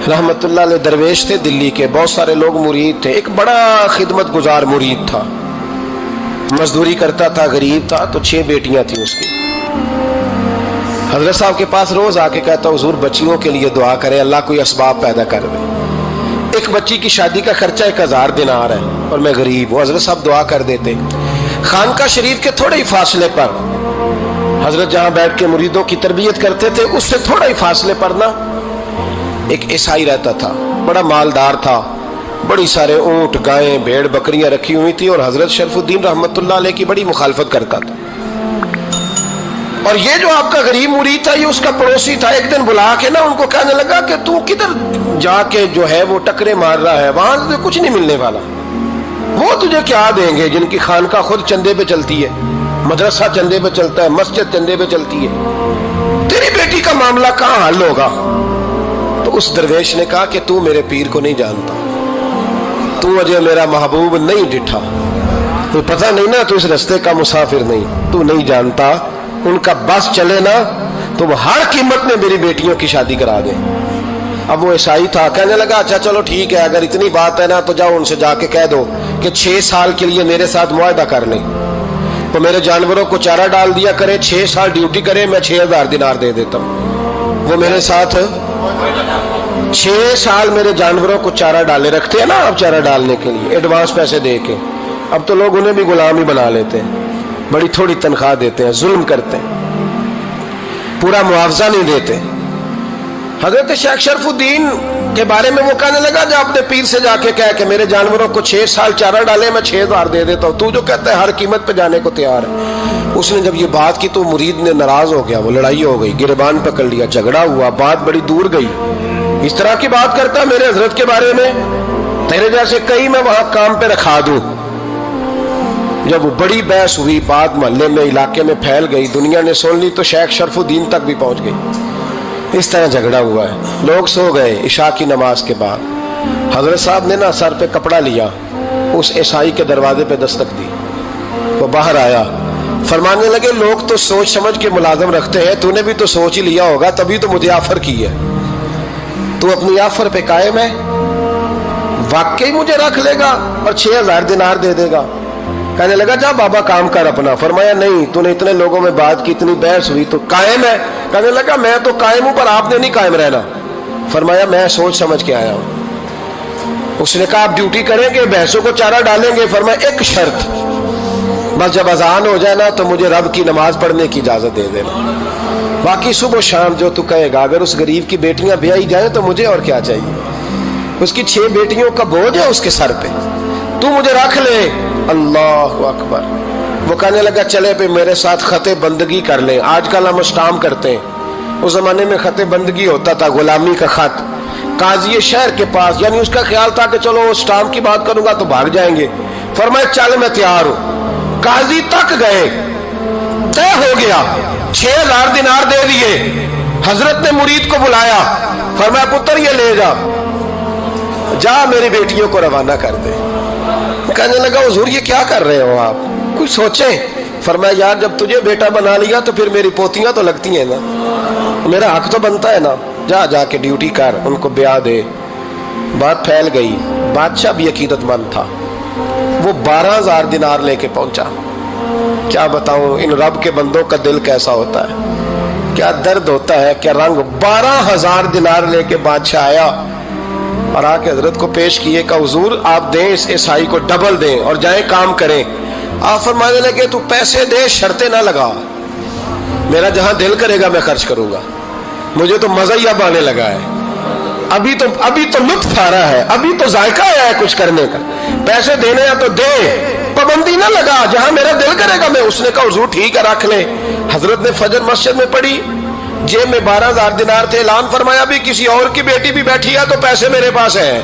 रहमतुल्लाह अलैह दरवेश थे दिल्ली के, बहुत सारे लोग मुरीद थे। एक बड़ा खिदमत गुजार मुरीद था, मजदूरी करता था, गरीब था, तो 6 बेटियां थी उसकी। हजरत साहब के पास रोज आके कहता, हुजूर बच्चियों के लिए दुआ करें, अल्लाह कोई असबाब पैदा कर दे। एक बच्ची की शादी का खर्चा 1000 दिनार है और मैं गरीब हूँ। हजरत साहब दुआ कर देते। खानका शरीफ के थोड़े ही फासले पर, हजरत जहाँ बैठ के मुरीदों की तरबियत करते थे, उससे थोड़ा ही फासले पर ना एक ईसाई रहता था, बड़ा मालदार था, बड़ी सारे ऊंट, गायें, भेड़, बकरियां रखी हुई थी, और हजरत शरफुद्दीन रहमतुल्लाह अलैह की बड़ी मुखालफत करता था। और ये जो आपका गरीब मुरीद था, ये उसका पड़ोसी था। एक दिन बुला के ना उनको कहने लगा कि तू किधर जाके जो है वो टकरे मार रहा है, वहां से कुछ नहीं मिलने वाला। वो तुझे क्या देंगे जिनकी खानका खुद चंदे पे चलती है, मदरसा चंदे पे चलता है, मस्जिद चंदे पे चलती है, तेरी बेटी का मामला कहाँ हल होगा? तो उस दरवेश ने कहा कि तू मेरे पीर को नहीं जानता, तू अजय मेरा महबूब नहीं डिठा, तो पता नहीं ना, तू इस रास्ते का मुसाफिर नहीं, तू नहीं जानता। उनका बस चले ना तो वो हर कीमत में मेरी बेटियों की शादी करा दे। अब वो ईसाई था, कहने लगा अच्छा चलो ठीक है, अगर इतनी बात है ना तो जाओ उनसे जाके कह दो कि 6 साल के लिए मेरे साथ मुआहदा कर लें, तो मेरे जानवरों को चारा डाल दिया करे, 6 साल ड्यूटी करे, मैं 6000 दिनार दे देता हूँ। वो मेरे साथ 6 साल मेरे जानवरों को चारा डाले रखते हैं ना, अब चारा डालने के लिए एडवांस पैसे दे के। अब तो लोग उन्हें भी गुलाम ही बना लेते हैं, बड़ी थोड़ी तनख्वाह देते हैं, जुल्म करते हैं, पूरा मुआवजा नहीं देते। हजरत शेख शरफुद्दीन के बारे में वो कहने लगा, जब अपने पीर से जाके कह के मेरे जानवरों को 6 साल चारा डाले, मैं 6000 दे देता हूँ, तू जो कहता है हर कीमत पे जाने को तैयार है। उसने जब ये बात की तो मुरीद ने नाराज हो गया, वो लड़ाई हो गई, गिरबान पकड़ लिया, झगड़ा हुआ, बात बड़ी दूर गई। इस तरह की बात करता मेरे हजरत के बारे में, तेरे जैसे कई मैं वहां काम पे रखा दूं। जब वो बड़ी बहस हुई, बात मोहल्ले में, इलाके में फैल गई, दुनिया ने सुन ली, तो शेख शरफुद्दीन तक भी पहुंच गई। इस तरह झगड़ा हुआ है। लोग सो गए इशा की नमाज के बाद। हजरत साहब ने ना सर पे कपड़ा लिया, उस ईसाई के दरवाजे पे दस्तक दी, वो बाहर आया, फरमाने लगे लोग तो सोच समझ के मुलाजम रखते हैं, तूने भी तो सोच ही लिया होगा, तभी तो मुझे ऑफर की है। तू अपनी ऑफर पे कायम है? वाकई मुझे रख लेगा और 6000 दिनार दे देगा? कहने लगा जा बाबा काम कर अपना। फरमाया नहीं, तूने इतने लोगों में बात की, इतनी बहस हुई, तो कायम है? कहने लगा मैं तो कायम हूं, पर आपने नहीं कायम रहना। फरमाया मैं सोच समझ के आया हूं। उसने कहा आप ड्यूटी करेंगे, भैंसों को चारा डालेंगे? फरमाया एक शर्त, बस जब अजान हो जाए ना तो मुझे रब की नमाज पढ़ने की इजाजत दे देना, बाकी सुबह शाम जो तू कहेगा। अगर उस गरीब की बेटियां ब्याही जाए तो मुझे और क्या चाहिए? उसकी 6 बेटियों का बोझ है उसके सर पे, तू मुझे रख ले। अल्लाह अकबर। वो कहने लगा चले पे मेरे साथ खते बंदगी कर ले। आजकल हम स्टाम करते हैं, उस जमाने में खते बंदगी होता था, गुलामी का खत, काजी शहर के पास, यानी उसका ख्याल था कि चलो स्टाम की बात करूंगा तो भाग जाएंगे। फरमाया चल मैं तैयार हूं। काजी तक गए, तय हो गया, 6000 दिनार दे दिए। हजरत ने मुरीद को बुलाया, फरमाया पुत्र ये ले जा मेरी बेटियों को रवाना कर दे। कहने लगा हुजूर ये क्या कर रहे हो आप, कुछ सोचें। फरमाया यार जब तुझे बेटा बना लिया तो फिर मेरी पोतियां तो लगती हैं ना, मेरा हक तो बनता है ना, जा जाके ड्यूटी कर, उनको ब्याह दे। बात फैल गई। बादशाह भी अकीदतमंद था, वो 12000 दिनार लेके पहुंचा। क्या बताऊं इन रब के बंदों का दिल कैसा होता है, क्या दर्द होता है, क्या रंग। 12000 दिनार लेके बादशाह आया और आके हजरत को पेश किए का हुजूर आप दें इस ईसाई को डबल दें और जाए काम करें। आप फरमाने लगे तू पैसे दे, शर्तें ना लगा, मेरा जहां दिल करेगा मैं खर्च करूंगा, मुझे तो मजा ही अब आने लगा है, अभी तो लुत्फ आ रहा है, अभी तो जायका आया है कुछ करने का, पैसे देने या तो दे, पाबंदी ना लगा, जहां मेरा दिल करेगा मैं। उसने कहा हुजूर ठीक है रख ले। हजरत ने फजर मस्जिद में पढ़ी, जेब में 12000 दिनार थे, ऐलान फरमाया भी किसी और की बेटी भी बैठी है तो पैसे मेरे पास है।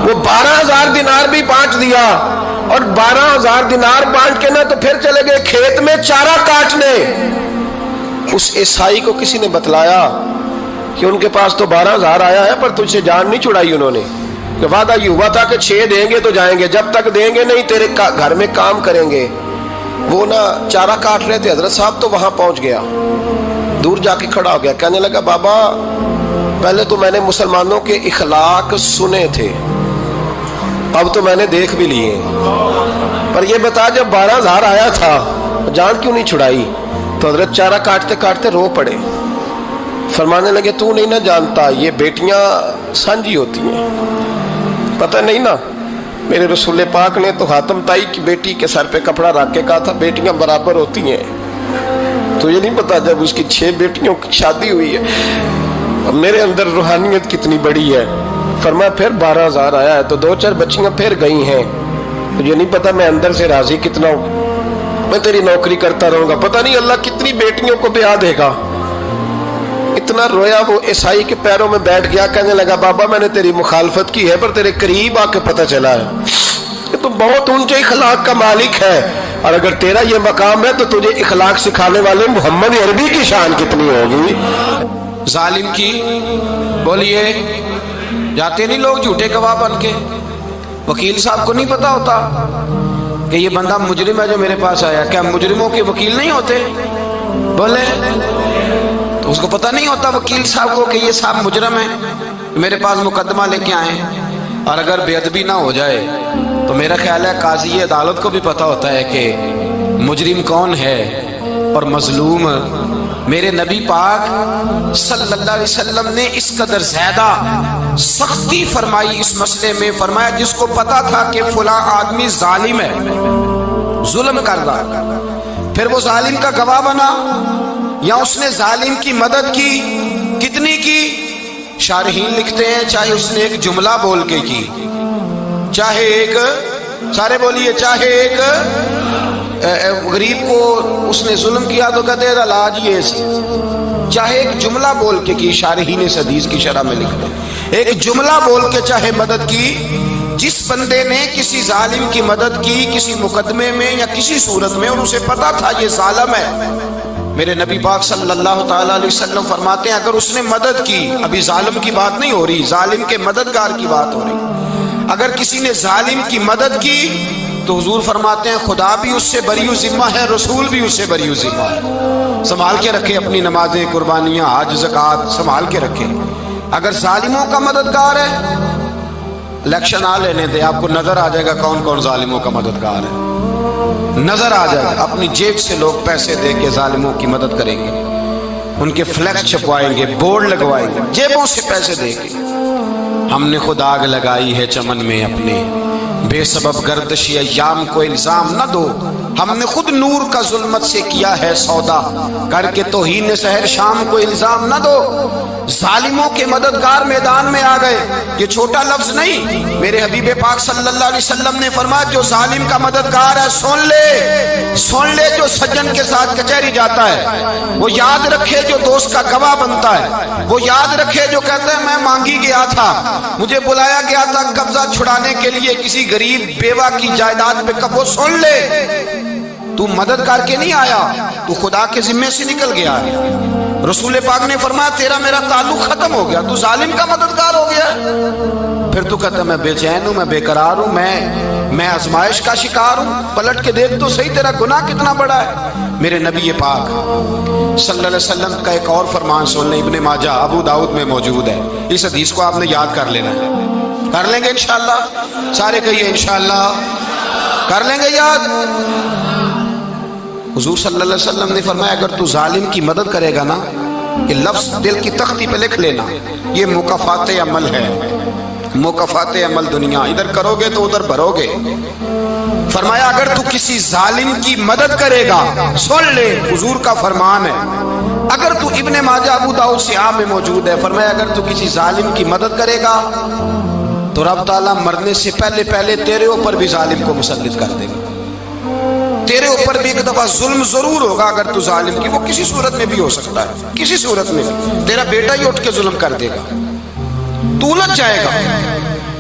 वो 12000 दिनार भी बांट दिया और 12000 दिनार बांट के ना तो फिर चले गए खेत में चारा काटने। उस ईसाई को किसी ने बतलाया कि उनके पास तो 12000 आया है पर तुझसे जान नहीं छुड़ाई उन्होंने, कि वादा ये हुआ था कि 6 देंगे तो जाएंगे, जब तक देंगे नहीं तेरे घर में काम करेंगे। वो ना चारा काट रहे थे, हजरत साहब तो वहां पहुंच गया, दूर जाके खड़ा हो गया, कहने लगा बाबा पहले तो मैंने मुसलमानों के इखलाक सुने थे, अब तो मैंने देख भी लिए। पर ये बता, जब 12,000 आया था जान क्यों नहीं छुड़ाई? तो हजरत चारा काटते काटते रो पड़े, फरमाने लगे तू नहीं ना जानता, ये बेटियां सांझी होती हैं, पता नहीं ना। मेरे रसूल पाक ने तो हातम ताई की बेटी के सर पे कपड़ा रख के कहा था बेटियां बराबर होती हैं। तो ये नहीं पता जब उसकी 6 बेटियों की शादी हुई है, अब मेरे अंदर रूहानियत कितनी बड़ी है। फरमाया फिर 12,000 आया है तो 2-4 बच्चियां फिर गई हैं, तो ये नहीं पता मैं अंदर से राजी कितना हूं, मैं तेरी नौकरी करता रहूंगा, पता नहीं अल्लाह कितनी बेटियों को ब्याह देगा। इतना रोया वो ईसाई के पैरों में बैठ गया, कहने लगा बाबा मैंने तेरी मुखालफत की है पर तेरे करीब आके पता चला है कि तू बहुत ऊंचे इखलाक का मालिक है, और अगर तेरा ये मकाम है तो तुझे इखलाक सिखाने वाले मोहम्मद अरबी की शान कितनी होगी। जालिम की बोलिए, जाते नहीं लोग झूठे गवाह बन के। वकील साहब को नहीं पता होता कि ये बंदा मुजरिम है जो मेरे पास आया। क्या मुजरिमों के वकील नहीं होते? बोले, तो उसको पता नहीं होता वकील साहब को कि ये साहब मुजरिम है, मेरे पास मुकदमा लेके आए। और अगर बेअदबी ना हो जाए तो मेरा ख्याल है काजी अदालत को भी पता होता है कि मुजरिम कौन है और मजलूम। मेरे नबी पाक सल्लल्लाहु अलैहि वसल्लम ने इस कदर ज्यादा सख्ती फरमाई इस मसले में, फरमाया जिसको पता था कि फला आदमी जालिम है, जुल्म कर रहा, फिर वो जालिम का गवाह बना या उसने जालिम की मदद की, कितनी की? शारहीन लिखते हैं चाहे उसने एक जुमला बोल के की, चाहे एक, सारे बोलिए, चाहे एक गरीब को उसने जुल्म किया तो कहते हैं लाज ये, चाहे एक जुमला बोल के की, शारहीन इस हदीस की शरह में लिखते हैं एक जुमला बोल के चाहे मदद की। जिस बंदे ने किसी जालिम की मदद की किसी मुकदमे में या किसी सूरत में और उसे पता था ये जालिम है, मेरे नबी पाक सल्लल्लाहु ताला अलैहि वसल्लम फरमाते हैं अगर उसने मदद की, अभी जालिम की बात नहीं हो रही, जालिम के मददगार की बात हो रही, अगर किसी ने जालिम की मदद की तो हुजूर फरमाते हैं खुदा भी उससे बरी जिम्मा है, रसूल भी उससे बरी जिम्मा है। संभाल के रखे अपनी नमाजें, कुर्बानियां, हज, ज़कात संभाल के रखे। अगर जालिमों का मददगार है, इलेक्शन आ लेने दे, आपको नजर आ जाएगा कौन कौन जालिमों का मददगार है, नजर आ जाएगा। अपनी जेब से लोग पैसे दे के जालिमों की मदद करेंगे, उनके फ्लैक्स छपवाएंगे, बोर्ड लगवाएंगे, जेबों से पैसे दे के। हमने खुद आग लगाई है चमन में अपने, बेसबब गर्दिश अय्याम को इल्जाम न दो, हमने खुद नूर का जुल्मत से किया है सौदा, करके तौहीन सहर शाम को इल्जाम न दो। जालिमों के मददगार मैदान में आ गए, ये छोटा लफ्ज नहीं, मेरे हबीब पाक सल्लल्लाहु अलैहि वसल्लम ने फरमाया जो जालिम का मददगार है सुन ले, जो सज्जन के साथ कचहरी जाता है वो याद रखे, जो दोस्त का गवाह बनता है वो याद रखे, जो कहता है मैं मांगी गया था, मुझे बुलाया गया था कब्जा छुड़ाने के लिए किसी गरीब बेवा की जायदाद पे, कब वो सुन ले, तू मदद करके नहीं आया, तू खुदा के जिम्मे से निकल गया। रसूल पाक ने फरमाया तेरा मेरा ताल्लुक खत्म हो गया, तू जालिम का मददगार हो गया। फिर तू कहता मैं बेचैन हूं, मैं बेकरार हूं, मैं आजमाइश का शिकार हूं। पलट के देख तो सही तेरा गुनाह कितना बड़ा है। मेरे नबी पाक सल्लल्लाहु अलैहि वसल्लम का एक और फरमान सुन ले, इब्ने माजा अबू दाऊद में मौजूद है। इस हदीस को आपने याद कर लेना है, कर लेंगे इंशाअल्लाह, सारे कहिए इंशाअल्लाह कर लेंगे याद। हुजूर सल्लल्लाहु अलैहि वसल्लम ने फरमाया अगर तू जालिम की मदद करेगा ना, ये लफ्ज दिल की तख्ती पे लिख लेना, ये मुकाफात अमल है, मुकाफात अमल दुनिया, इधर करोगे तो उधर भरोगे। फरमाया अगर तू किसी जालिम की मदद करेगा, सुन ले हुजूर का फरमान है, अगर तू इब्ने माजा अबू दाऊद सियाह में मौजूद है, फरमाया अगर तू किसी जालिम की मदद करेगा तो रब ताला मरने से पहले पहले तेरे ऊपर भी जालिम को मुसल्लित कर देगा, तेरे ऊपर भी एक दफा जुल्म जरूर होगा। अगर तू जालिम की, वो किसी सूरत में भी हो सकता है, किसी सूरत में भी तेरा बेटा ही उठ के जुल्म कर देगा, तू उलझ जाएगा,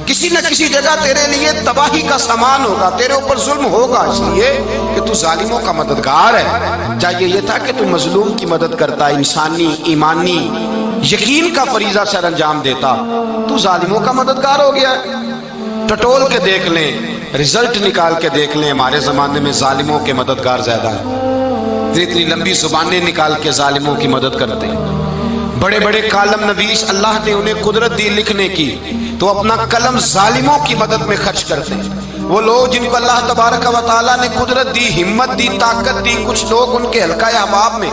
किसी न किसी जगह तेरे लिए तबाही का सामान होगा, तेरे ऊपर जुल्म होगा, इसलिए कि तू जालिमों का मददगार है। चाहिए ये था कि तू मजलूम की मदद करता, इंसानी ईमानी यकीन का फरीजा सर अंजाम देता, तू जालिमों का मददगार हो गया। टटोल के देख लें, रिजल्ट निकाल के देख लें, हमारे जमाने में जालिमों के मददगार ज्यादा है, इतनी लंबी जुबानें निकाल के जालिमों की मदद करते हैं, بڑے بڑے کالم نویس اللہ نے انہیں قدرت دی لکھنے کی، تو اپنا قلم ظالموں کی مدد میں خرچ کرتے ہیں۔ وہ لوگ جن کو اللہ تبارک و تعالیٰ نے قدرت دی، ہمت دی، طاقت دی، کچھ لوگ ان کے حلقہ احباب میں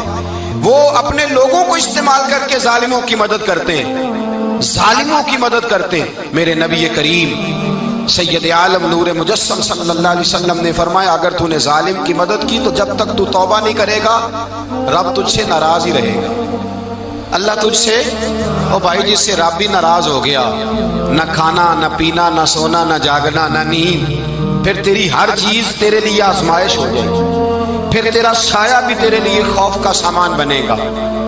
وہ اپنے لوگوں کو استعمال کر کے ظالموں کی مدد کرتے ہیں، ظالموں کی مدد کرتے ہیں۔ میرے نبی کریم سید عالم نور مجسم صلی اللہ علیہ وسلم نے فرمایا اگر تو نے ظالم کی مدد کی تو جب تک تو توبہ نہیں کرے گا رب تجھ سے ناراض ہی رہے گا۔ اللہ تجھ سے، او بھائی جس سے رب بھی ناراض ہو گیا، نہ کھانا نہ پینا نہ سونا نہ جاگنا نہ نیند، پھر تیری ہر چیز تیرے لیے آزمائش ہو جائے گی، پھر تیرا سایہ بھی تیرے لیے خوف کا سامان بنے گا،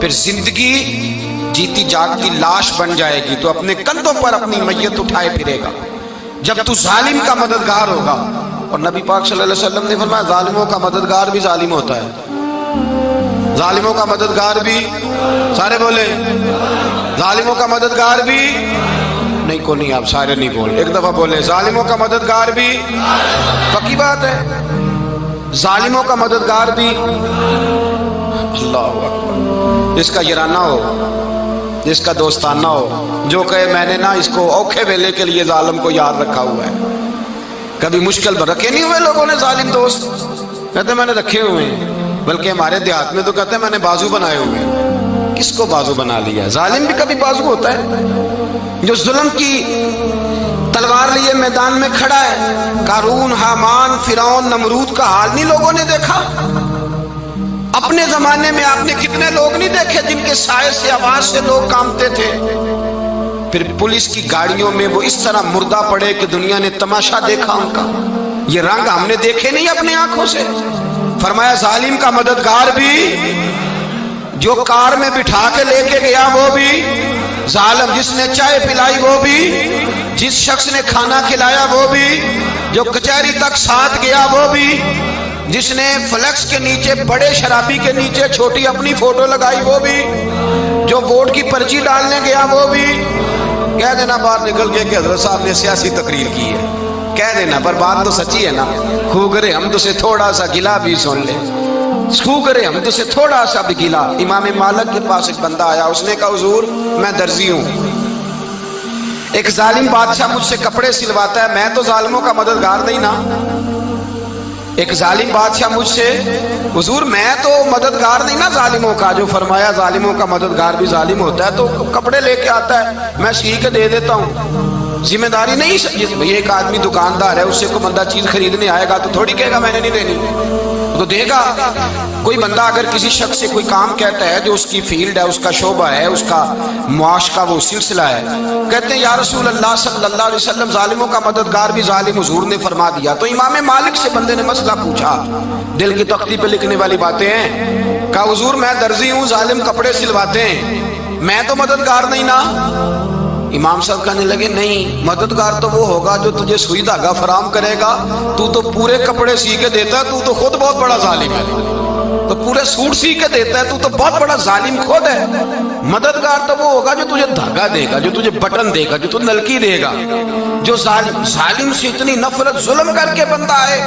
پھر زندگی جیتی جاگتی لاش بن جائے گی، تو اپنے کندھوں پر اپنی میت اٹھائے پھرے گا جب تو ظالم کا مددگار ہوگا۔ اور نبی پاک صلی اللہ علیہ وسلم نے فرمایا ظالموں کا مددگار بھی ظالم ہوتا ہے، ظالموں کا مددگار بھی، سارے بولے ظالموں کا مددگار بھی نہیں، کو نہیں، آپ سارے نہیں بولے، ایک دفعہ بولے ظالموں کا مددگار بھی، پکی بات ہے، ظالموں کا مددگار بھی۔ اللہ اکبر، جس کا یارانہ ہو، جس کا دوستانہ ہو، جو کہے میں نے نا اس کو اوکھے ویلے کے لیے ظالم کو یاد رکھا ہوا ہے، کبھی مشکل پر رکھے نہیں ہوئے لوگوں نے ظالم دوست، کہتے میں نے رکھے ہوئے ہیں، بلکہ ہمارے دیہات میں تو کہتے ہیں میں نے بازو بنائے ہوئے ہیں۔ کس کو بازو بنا لیا؟ ظالم بھی کبھی بازو ہوتا ہے، جو ظلم کی تلوار لیے میدان میں کھڑا ہے۔ قارون، حامان، فرعون، نمرود کا حال نہیں لوگوں نے دیکھا؟ اپنے زمانے میں آپ نے کتنے لوگ نہیں دیکھے جن کے سائے سے، آواز سے لوگ کانپتے تھے؟ پھر پولیس کی گاڑیوں میں وہ اس طرح مردہ پڑے کہ دنیا نے تماشا دیکھا ان کا۔ یہ رنگ ہم نے دیکھے نہیں اپنے آنکھوں سے۔ فرمایا ظالم کا مددگار بھی، جو کار میں بٹھا کے لے کے گیا وہ بھی ظالم، جس نے چائے پلائی وہ بھی، جس شخص نے کھانا کھلایا وہ بھی، جو کچہری تک ساتھ گیا وہ بھی، جس نے فلیکس کے نیچے، بڑے شرابی کے نیچے چھوٹی اپنی فوٹو لگائی وہ بھی، جو ووٹ کی پرچی ڈالنے گیا وہ بھی۔ کہہ دینا باہر نکل کے کہ حضرت صاحب نے سیاسی تقریر کی ہے، کہہ دینا، پر بات تو سچی ہے نا۔ خو کرے ہم تو سے تھوڑا سا گلا بھی سن لے، خو کرے ہم تو سے تھوڑا سا بھی گلا۔ امام مالک کے پاس ایک بندہ آیا، اس نے کہا حضور میں درزی ہوں، ایک ظالم بادشاہ مجھ سے کپڑے سلواتا ہے، میں تو ظالموں کا مددگار نہیں نا۔ ایک ظالم بادشاہ مجھ سے، حضور میں تو مددگار نہیں نا ظالموں کا، جو فرمایا ظالموں کا مددگار بھی ظالم ہوتا ہے، تو کپڑے لے کے آتا ہے میں سی کے دے دیتا ہوں، ذمہ داری نہیں۔ ایک آدمی دکاندار ہے، اس سے کوئی بندہ چیز خریدنے آئے گا تو تھوڑی کہے گا میں نے نہیں دینی، تو دے گا۔ کوئی بندہ اگر کسی شخص سے کوئی کام کہتا ہے جو اس کی فیلڈ ہے، اس کا شعبہ ہے، اس کا معاش کا وہ سلسلہ ہے، کہتے ہیں یا رسول اللہ صلی اللہ علیہ وسلم ظالموں کا مددگار بھی ظالم، حضور نے فرما دیا۔ تو امام مالک سے بندے نے مسئلہ پوچھا، دل کی تختی پہ لکھنے والی باتیں ہیں، کہا حضور میں درزی ہوں، ظالم کپڑے سلواتے ہیں، میں تو مددگار نہیں نا۔ امام صاحب کہنے لگے نہیں، مددگار تو وہ ہوگا جو تجھے سوئی دھاگا فراہم کرے گا، تو پورے کپڑے سی کے دیتا ہے، تو خود بہت بڑا ظالم ہے، تو پورے سوٹ سی کے دیتا ہے، تو بہت بڑا ظالم خود ہے۔ مددگار تو وہ ہوگا جو تجھے دھاگا دے گا، جو تجھے بٹن دے گا، جو تجھے نلکی دے گا، جو ظالم سے اتنی نفرت ظلم کر کے بندہ ہے۔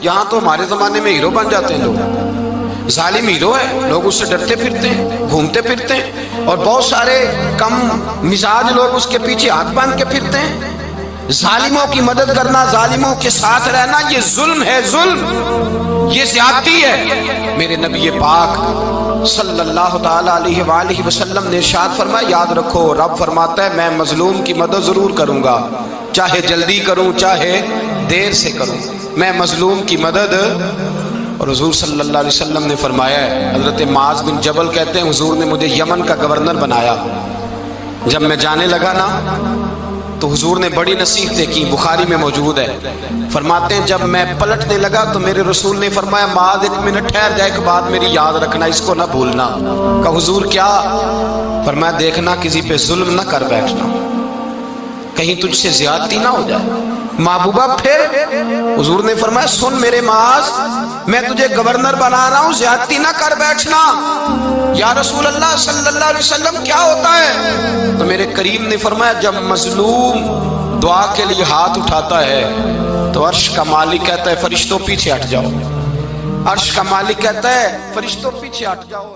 یہاں تو ہمارے زمانے میں ہیرو بن جاتے ہیں لوگ، ظالم ہیرو ہے، لوگ اس سے ڈرتے پھرتے ہیں، گھومتے پھرتے ہیں، اور بہت سارے کم مزاج لوگ اس کے پیچھے ہاتھ باندھ کے پھرتے ہیں۔ ظالموں کی مدد کرنا، ظالموں کے ساتھ رہنا، یہ ظلم ہے، ظلم، یہ زیادتی ہے۔ میرے نبی پاک صلی اللہ تعالی علیہ وآلہ وسلم نے ارشاد فرمایا یاد رکھو، رب فرماتا ہے میں مظلوم کی مدد ضرور کروں گا، چاہے جلدی کروں چاہے دیر سے کروں، میں مظلوم کی مدد۔ اور حضور صلی اللہ علیہ وسلم نے فرمایا ہے، حضرت معاذ بن جبل کہتے ہیں حضور نے مجھے یمن کا گورنر بنایا، جب میں جانے لگا نا تو حضور نے بڑی نصیحتیں کی، بخاری میں موجود ہے، فرماتے ہیں جب میں پلٹنے لگا تو میرے رسول نے فرمایا معاذ ایک منٹ ٹھہر جا، ایک بات میری یاد رکھنا، اس کو نہ بھولنا۔ کہا حضور کیا؟ فرمایا دیکھنا کسی پہ ظلم نہ کر بیٹھنا، کہیں تجھ سے زیادتی نہ ہو جائے۔ محبوبہ پھر حضور نے فرمایا سن میرے معاذ، میں تجھے گورنر بنا رہا ہوں، زیادتی نہ کر بیٹھنا۔ یا رسول اللہ صلی اللہ علیہ وسلم کیا ہوتا ہے؟ تو میرے کریم نے فرمایا جب مظلوم دعا کے لیے ہاتھ اٹھاتا ہے تو عرش کا مالک کہتا ہے فرشتوں پیچھے ہٹ جاؤ، عرش کا مالک کہتا ہے فرشتوں پیچھے ہٹ جاؤ۔